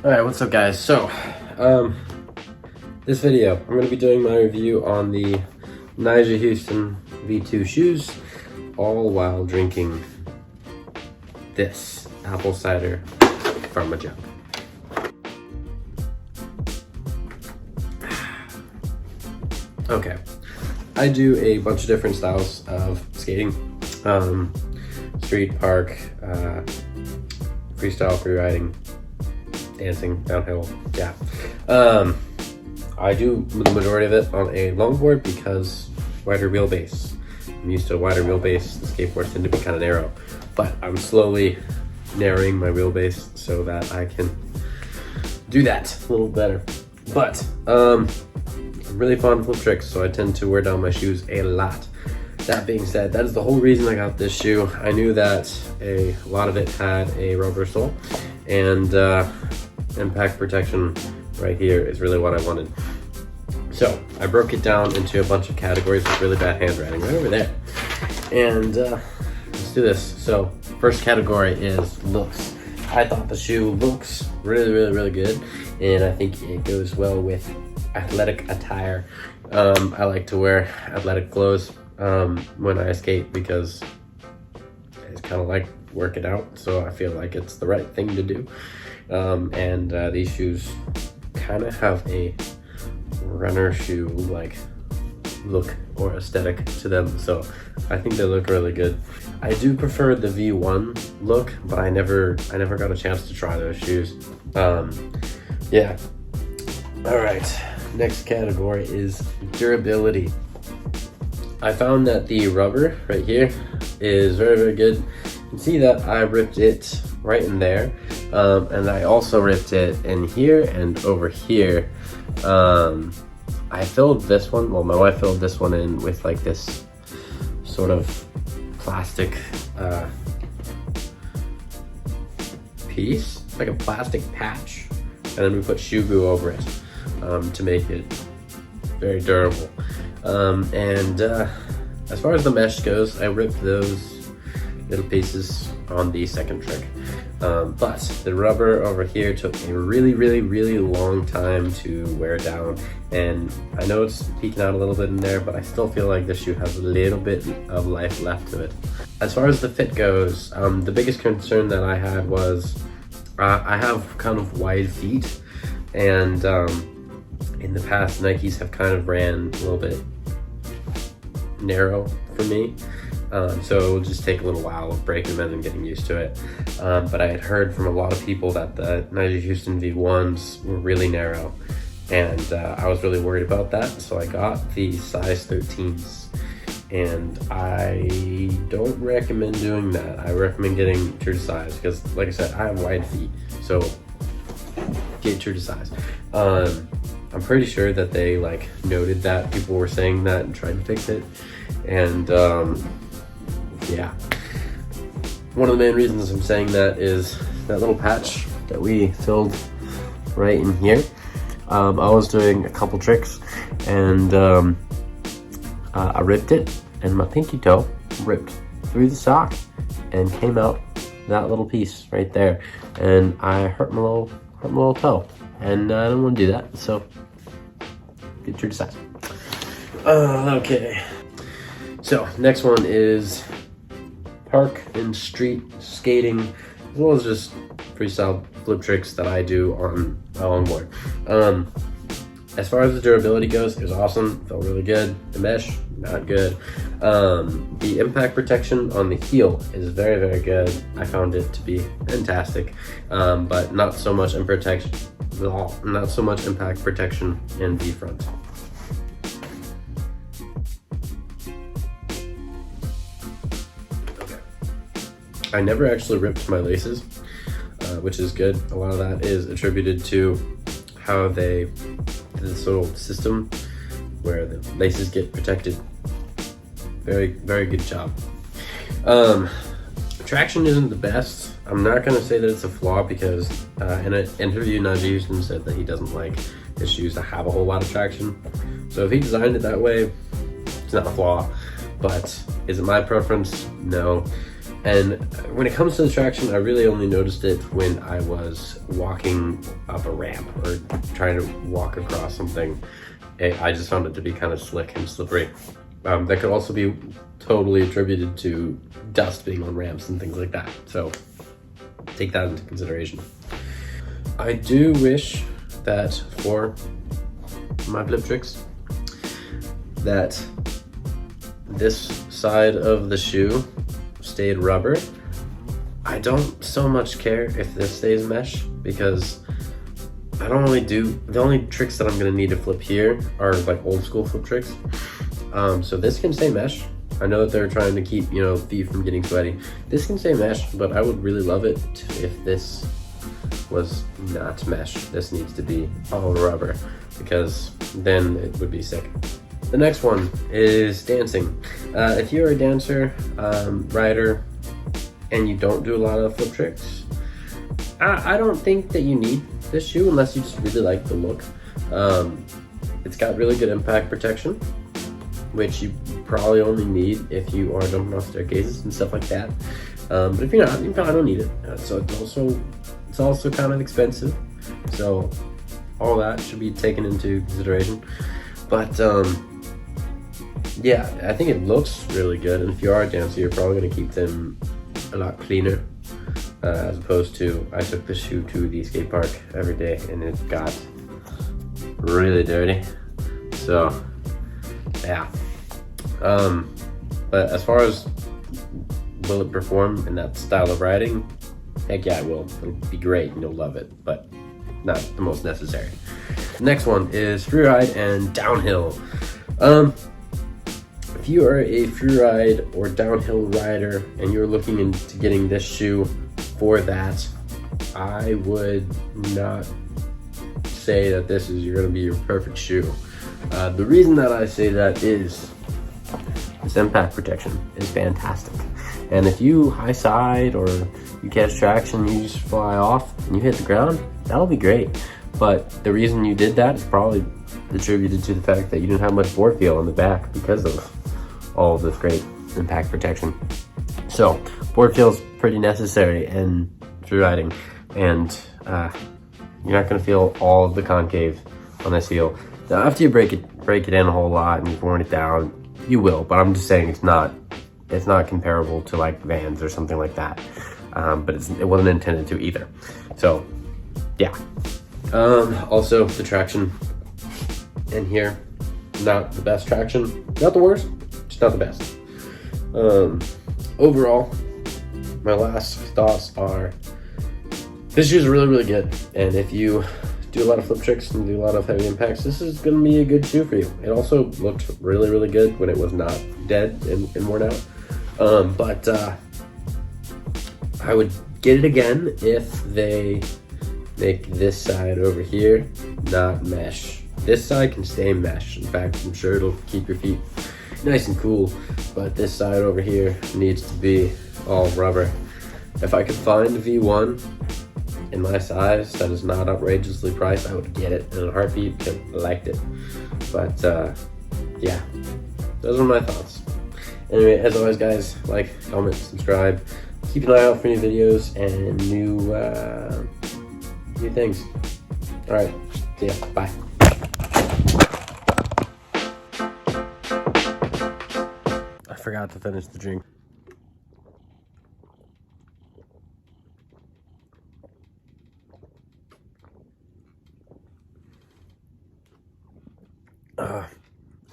Alright, what's up guys? So, this video, I'm going to be doing my review on the Nyjah Huston V2 shoes, all while drinking this apple cider from a jug. Okay, I do a bunch of different styles of skating, street, park, freestyle, freeriding, dancing, downhill, yeah. I do the majority of it on a longboard because wider wheelbase. I'm used to a wider wheelbase. The skateboards tend to be kind of narrow, but I'm slowly narrowing my wheelbase so that I can do that a little better. But I'm really fond of flip tricks, so I tend to wear down my shoes a lot. That being said, that is the whole reason I got this shoe. I knew that a lot of it had a rubber sole, and impact protection right here is really what I wanted. So I broke it down into a bunch of categories with really bad handwriting right over there. And let's do this. So first category is looks. I thought the shoe looks really good, and I think it goes well with athletic attire. I like to wear athletic clothes when I skate because it's kind of like working out, so I feel like it's the right thing to do. These shoes kind of have a runner shoe like look or aesthetic to them, so I think they look really good. I do prefer the V1 look, but I never got a chance to try those shoes. Yeah. All right, next category is durability. I found that the rubber right here is very good. You can see that I ripped it right in there, and I also ripped it in here and over here. I filled this one, well, my wife filled this one in with like this sort of plastic piece, like a plastic patch, and then we put shoe glue over it to make it very durable. As far as the mesh goes, I ripped those little pieces on the second trick. But the rubber over here took a really long time to wear down, and I know it's peeking out a little bit in there, but I still feel like this shoe has a little bit of life left to it. As far as the fit goes, the biggest concern that I had was I have kind of wide feet, and in the past Nikes have kind of ran a little bit narrow for me. So it will just take a little while of breaking them in and getting used to it. But I had heard from a lot of people that the Nyjah Huston V1s were really narrow, and I was really worried about that. So I got the size 13s, and I don't recommend doing that. I recommend getting true to size because, like I said, I have wide feet, so get true to size. I'm pretty sure that they like noted that people were saying that and tried to fix it, and yeah. One of the main reasons I'm saying that is that little patch that we filled right in here. I was doing a couple tricks, and I ripped it, and my pinky toe ripped through the sock and came out that little piece right there, and I hurt my little toe, and I don't want to do that, so get your size. Okay, so next one is park and street skating, as well as just freestyle flip tricks that I do on my longboard. As far as the durability goes, it was awesome, felt really good. The mesh, not good. The impact protection on the heel is very good. I found it to be fantastic, but not so much impact protection in the front. I never actually ripped my laces, which is good. A lot of that is attributed to how this little system where the laces get protected. Very good job. Traction isn't the best. I'm not gonna say that it's a flaw because in an interview, Nyjah Huston said that he doesn't like his shoes to have a whole lot of traction. So if he designed it that way, it's not a flaw. But is it my preference? No. And when it comes to the traction, I really only noticed it when I was walking up a ramp or trying to walk across something. I just found it to be kind of slick and slippery. That could also be totally attributed to dust being on ramps and things like that. So take that into consideration. I do wish that for my flip tricks, that this side of the shoe stayed rubber. I don't so much care if this stays mesh, because I don't really do, the only tricks that I'm gonna need to flip here are like old school flip tricks. So this can stay mesh. I know that they're trying to keep, you know, feet from getting sweaty. This can stay mesh, but I would really love it if this was not mesh. This needs to be all rubber, because then it would be sick. The next one is dancing. If you're a dancer, rider, and you don't do a lot of flip tricks, I don't think that you need this shoe unless you just really like the look. It's got really good impact protection, which you probably only need if you are jumping off staircases and stuff like that. But if you're not, you probably don't need it. So it's also kind of expensive. So all that should be taken into consideration. But yeah, I think it looks really good. And if you are a dancer, you're probably gonna keep them a lot cleaner, as opposed to, I took this shoe to the skate park every day and it got really dirty. So yeah. But as far as will it perform in that style of riding, heck yeah, it will. It'll be great and you'll love it, but not the most necessary. The next one is freeride and downhill. If you are a freeride or downhill rider and you're looking into getting this shoe for that, I would not say that this is going to be your perfect shoe. The reason that I say that is this impact protection is fantastic. And if you high side or you catch traction, you just fly off and you hit the ground, that'll be great. But the reason you did that is probably attributed to the fact that you didn't have much board feel on the back because of all of this great impact protection. So board feel is pretty necessary in free riding, and you're not going to feel all of the concave on this heel. Now, after you break it in a whole lot and you've worn it down, you will. But I'm just saying it's not comparable to like Vans or something like that. But it wasn't intended to either. So yeah. Also the traction in here, not the best traction, not the worst, just not the best. Overall, my last thoughts are, this shoe is really, really good. And if you do a lot of flip tricks and do a lot of heavy impacts, this is gonna be a good shoe for you. It also looked really, really good when it was not dead and worn out. But I would get it again if they make this side over here not mesh. This side can stay mesh. In fact, I'm sure it'll keep your feet nice and cool, but this side over here needs to be all rubber. If I could find a V1 in my size that is not outrageously priced, I would get it in a heartbeat because I liked it. But yeah, those are my thoughts. Anyway, as always guys, like, comment, subscribe, keep an eye out for new videos and new things. All right, see ya, bye. I forgot to finish the drink.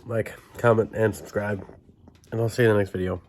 Like, comment, and subscribe, and I'll see you in the next video.